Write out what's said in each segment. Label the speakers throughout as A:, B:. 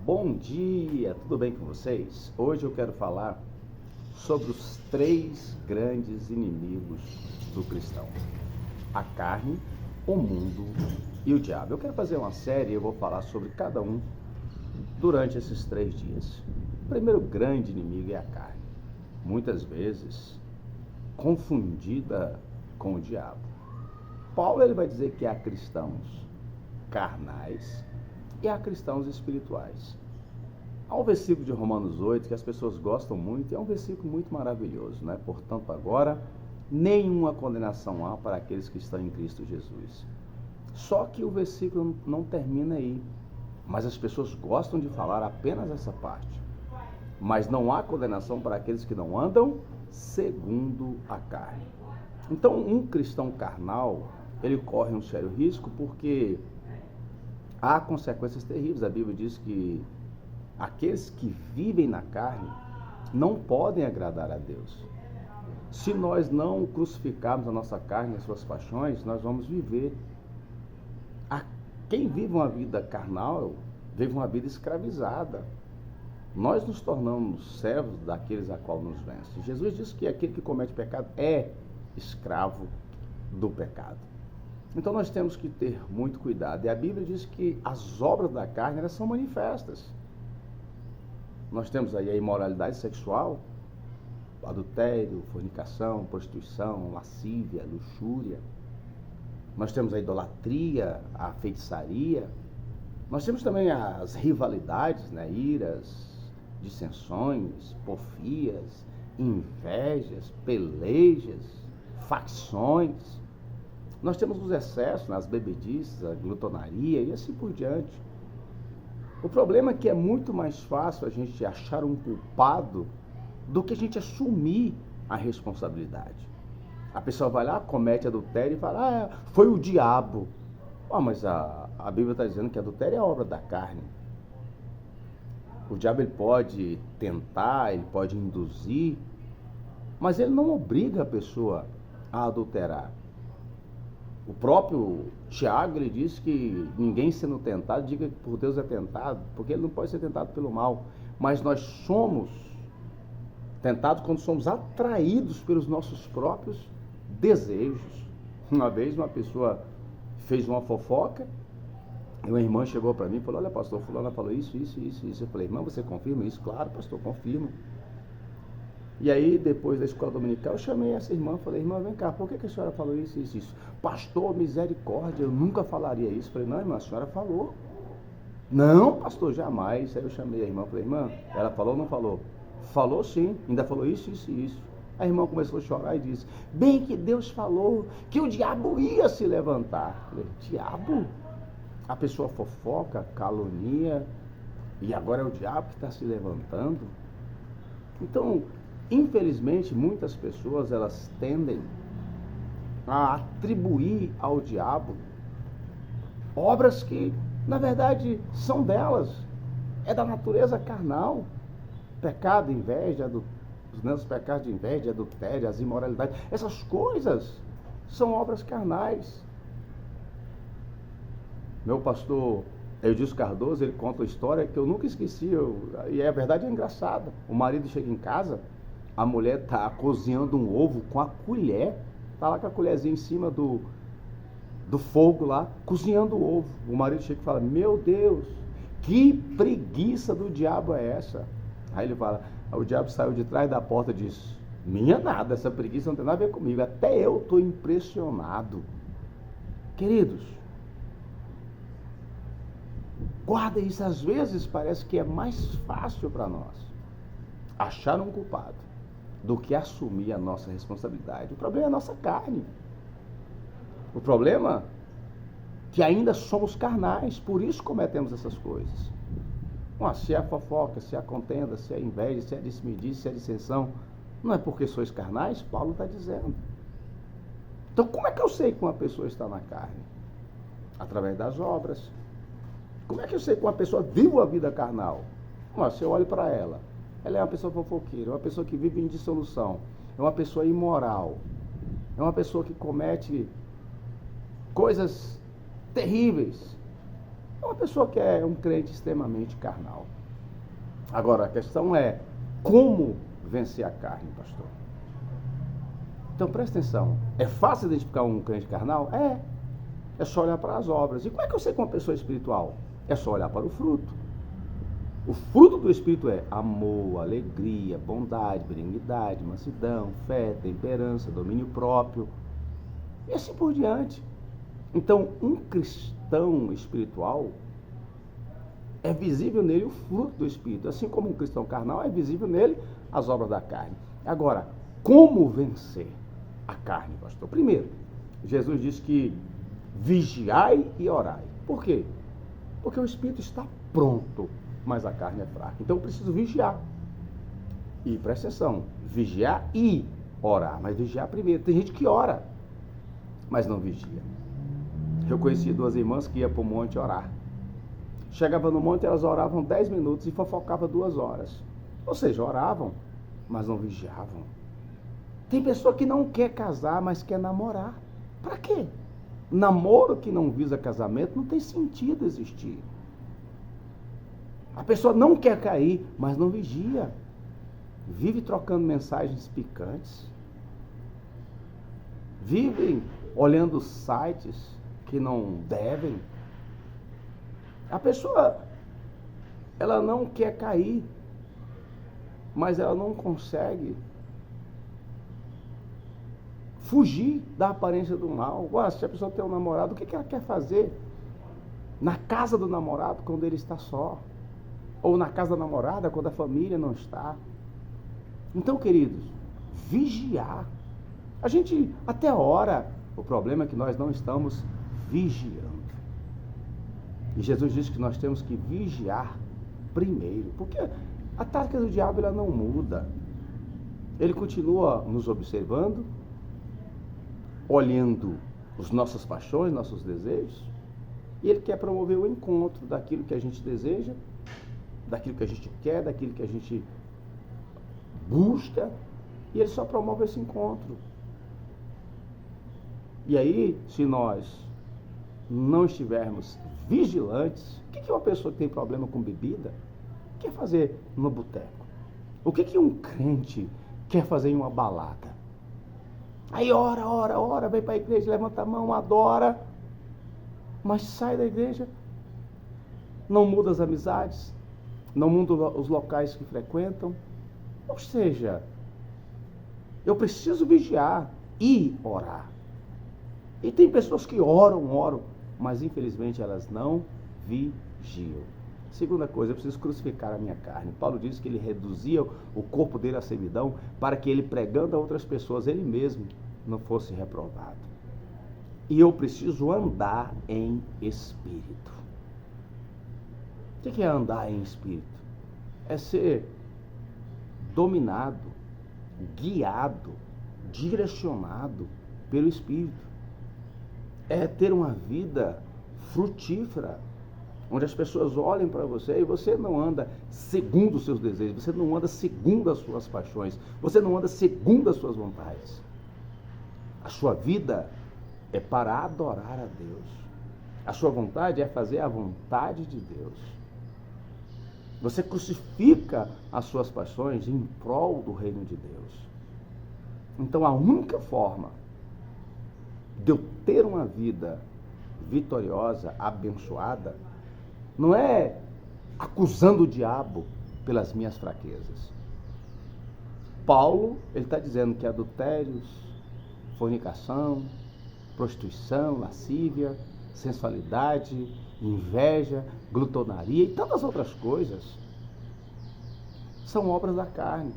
A: Bom dia, tudo bem com vocês? Hoje eu quero falar sobre os três grandes inimigos do cristão: a carne, o mundo e o diabo. Eu quero fazer uma série e eu vou falar sobre cada um durante esses 3 dias. O primeiro grande inimigo é a carne, muitas vezes confundida com o diabo. Paulo ele vai dizer que há cristãos carnais e há cristãos espirituais. Há um versículo de Romanos 8 que as pessoas gostam muito e é um versículo muito maravilhoso, né? Portanto, agora, nenhuma condenação há para aqueles que estão em Cristo Jesus. Só que o versículo não termina aí, mas as pessoas gostam de falar apenas essa parte. Mas não há condenação para aqueles que não andam segundo a carne. Então, um cristão carnal, ele corre um sério risco porque há consequências terríveis. A Bíblia diz que aqueles que vivem na carne não podem agradar a Deus. Se nós não crucificarmos a nossa carne e as suas paixões, nós vamos viver. Quem vive uma vida carnal, vive uma vida escravizada. Nós nos tornamos servos daqueles a qual nos vence. Jesus disse que aquele que comete pecado é escravo do pecado. Então nós temos que ter muito cuidado. E a Bíblia diz que as obras da carne, elas são manifestas. Nós temos aí a imoralidade sexual, adultério, fornicação, prostituição, lascívia, luxúria. Nós temos a idolatria, a feitiçaria. Nós temos também as rivalidades, né? Iras, dissensões, porfias, invejas, pelejas, facções. Nós temos os excessos, as bebedices, a glutonaria e assim por diante. O problema é que é muito mais fácil a gente achar um culpado do que a gente assumir a responsabilidade. A pessoa vai lá, comete adultério e fala, foi o diabo. Mas a Bíblia está dizendo que adultério é obra da carne. O diabo ele pode tentar, ele pode induzir, mas ele não obriga a pessoa a adulterar. O próprio Tiago, ele diz que ninguém sendo tentado, diga que por Deus é tentado, porque ele não pode ser tentado pelo mal. Mas nós somos tentados quando somos atraídos pelos nossos próprios desejos. Uma vez uma pessoa fez uma fofoca, e uma irmã chegou para mim e falou, olha pastor, fulana falou isso. Eu falei, irmã, você confirma isso? Claro, pastor, confirmo. E aí, depois da escola dominical, eu chamei essa irmã, falei, irmã, vem cá, por que a senhora falou isso? Pastor, misericórdia, eu nunca falaria isso. Falei, não, irmã, a senhora falou. Não, pastor, jamais. Aí eu chamei a irmã, falei, irmã, ela falou ou não falou? Falou sim, ainda falou isso. A irmã começou a chorar e disse, bem que Deus falou que o diabo ia se levantar. Falei, diabo? A pessoa fofoca, calunia, e agora é o diabo que está se levantando? Então, infelizmente, muitas pessoas, elas tendem a atribuir ao diabo obras que, na verdade, são delas. É da natureza carnal. Pecado, inveja, os pecados de inveja, adultério, as imoralidades, essas coisas são obras carnais. Meu pastor Eudilson Cardoso, ele conta uma história que eu nunca esqueci, e a verdade é engraçada. O marido chega em casa, a mulher está cozinhando um ovo com a colher, está lá com a colherzinha em cima do fogo lá, cozinhando o ovo. O marido chega e fala, meu Deus, que preguiça do diabo é essa? Aí ele fala, o diabo saiu de trás da porta e disse, minha nada, essa preguiça não tem nada a ver comigo, até eu estou impressionado. Queridos, guarda isso. Às vezes parece que é mais fácil para nós achar um culpado do que assumir a nossa responsabilidade. O problema é a nossa carne. O problema é que ainda somos carnais, por isso cometemos essas coisas. Se é fofoca, se é contenda, se é inveja, se é desmedice, se é dissensão, não é porque sois carnais? Paulo está dizendo. Então como é que eu sei que uma pessoa está na carne? Através das obras. Como é que eu sei que uma pessoa vive uma vida carnal? Se eu olho para ela, ela é uma pessoa fofoqueira, é uma pessoa que vive em dissolução, é uma pessoa imoral, é uma pessoa que comete coisas terríveis. É uma pessoa que é um crente extremamente carnal. Agora, a questão é como vencer a carne, pastor? Então, presta atenção. É fácil identificar um crente carnal? É. É só olhar para as obras. E como é que eu sei que uma pessoa é espiritual? É só olhar para o fruto. O fruto do Espírito é amor, alegria, bondade, benignidade, mansidão, fé, temperança, domínio próprio. E assim por diante. Então, um cristão espiritual, é visível nele o fruto do Espírito. Assim como um cristão carnal, é visível nele as obras da carne. Agora, como vencer a carne, pastor? Primeiro, Jesus disse que vigiai e orai. Por quê? Porque o Espírito está pronto, mas a carne é fraca. Então eu preciso vigiar. E presta atenção, vigiar e orar. Mas vigiar primeiro. Tem gente que ora, mas não vigia. Eu conheci duas irmãs que iam para o monte orar. Chegava no monte, elas oravam 10 minutos e fofocavam 2 horas. Ou seja, oravam, mas não vigiavam. Tem pessoa que não quer casar, mas quer namorar. Para quê? Namoro que não visa casamento não tem sentido existir. A pessoa não quer cair, mas não vigia. Vive trocando mensagens picantes. Vivem olhando sites que não devem. A pessoa, ela não quer cair, mas ela não consegue fugir da aparência do mal. Agora, se a pessoa tem um namorado, o que ela quer fazer? Na casa do namorado, quando ele está só. Ou na casa da namorada, quando a família não está. Então, queridos, vigiar. A gente até ora. O problema é que nós não estamos vigiando. E Jesus disse que nós temos que vigiar primeiro. Porque a tática do diabo ela não muda. Ele continua nos observando, olhando as nossas paixões, nossos desejos, e ele quer promover o encontro daquilo que a gente deseja, daquilo que a gente quer, daquilo que a gente busca, e ele só promove esse encontro. E aí, se nós não estivermos vigilantes, o que uma pessoa que tem problema com bebida quer fazer no boteco? O que um crente quer fazer em uma balada? Aí ora, vem para a igreja, levanta a mão, adora, mas sai da igreja, não muda as amizades, não muda os locais que frequentam. Ou seja, eu preciso vigiar e orar. E tem pessoas que oram, mas infelizmente elas não vigiam. Segunda coisa, eu preciso crucificar a minha carne. Paulo diz que ele reduzia o corpo dele à servidão para que ele, pregando a outras pessoas, ele mesmo não fosse reprovado. E eu preciso andar em espírito. O que é andar em espírito? É ser dominado, guiado, direcionado pelo Espírito. É ter uma vida frutífera, onde as pessoas olhem para você e você não anda segundo os seus desejos, você não anda segundo as suas paixões, você não anda segundo as suas vontades. A sua vida é para adorar a Deus. A sua vontade é fazer a vontade de Deus. Você crucifica as suas paixões em prol do reino de Deus. Então a única forma de eu ter uma vida vitoriosa, abençoada, não é acusando o diabo pelas minhas fraquezas. Paulo, ele está dizendo que adultérios, fornicação, prostituição, lascívia, sensualidade, inveja, glutonaria e tantas outras coisas são obras da carne.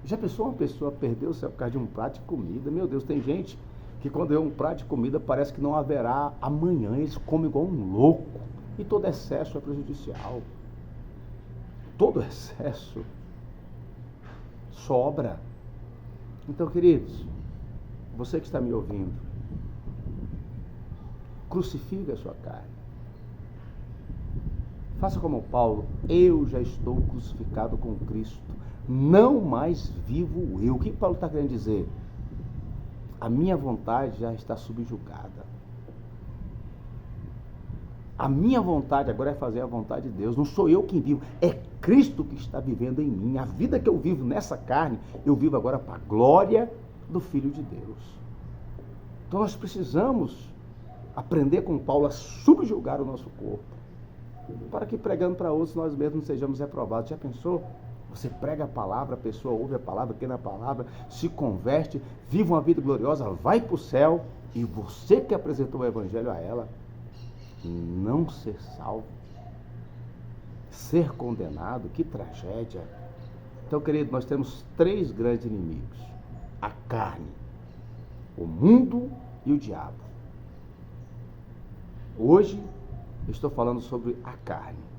A: Já pensou uma pessoa perder o céu por causa de um prato de comida? Meu Deus, tem gente que quando é um prato de comida parece que não haverá amanhã, eles comem igual um louco. E todo excesso é prejudicial. Todo excesso sobra. Então, queridos, você que está me ouvindo, crucifique a sua carne. Faça como Paulo, eu já estou crucificado com Cristo, não mais vivo eu. O que Paulo está querendo dizer? A minha vontade já está subjugada. A minha vontade agora é fazer a vontade de Deus. Não sou eu quem vivo, é Cristo que está vivendo em mim. A vida que eu vivo nessa carne, eu vivo agora para a glória do Filho de Deus. Então nós precisamos aprender com Paulo a subjugar o nosso corpo, para que pregando para outros nós mesmos sejamos reprovados. Já pensou? Você prega a palavra, a pessoa ouve a palavra, crê na palavra, se converte, vive uma vida gloriosa, vai para o céu, e você que apresentou o evangelho a ela, não ser salvo, ser condenado, que tragédia. Então, querido, nós temos 3 grandes inimigos: a carne, o mundo e o diabo. Hoje eu estou falando sobre a carne.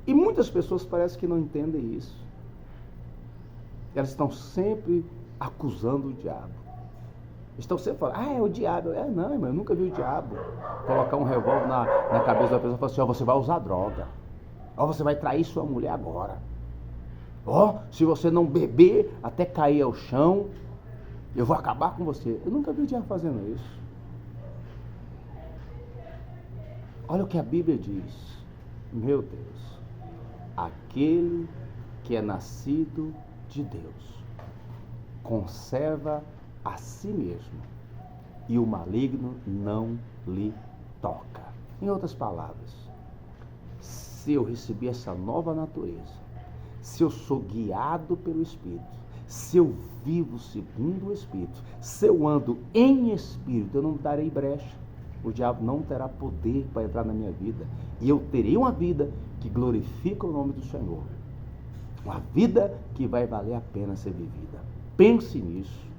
A: E muitas pessoas parecem que não entendem isso. Elas estão sempre acusando o diabo. Estão sempre falando, é o diabo. Não, irmão, eu nunca vi o diabo colocar um revólver na cabeça da pessoa e falar assim, você vai usar droga. Você vai trair sua mulher agora. Se você não beber até cair ao chão, eu vou acabar com você. Eu nunca vi o diabo fazendo isso. Olha o que a Bíblia diz. Meu Deus. Aquele que é nascido de Deus conserva a si mesmo, e o maligno não lhe toca. Em outras palavras, se eu recebi essa nova natureza, se eu sou guiado pelo Espírito, se eu vivo segundo o Espírito, se eu ando em Espírito, eu não darei brecha. O diabo não terá poder para entrar na minha vida. E eu terei uma vida que glorifica o nome do Senhor. Uma vida que vai valer a pena ser vivida. Pense nisso.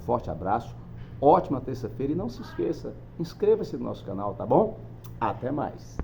A: Forte abraço, ótima terça-feira e não se esqueça, inscreva-se no nosso canal, tá bom? Até mais!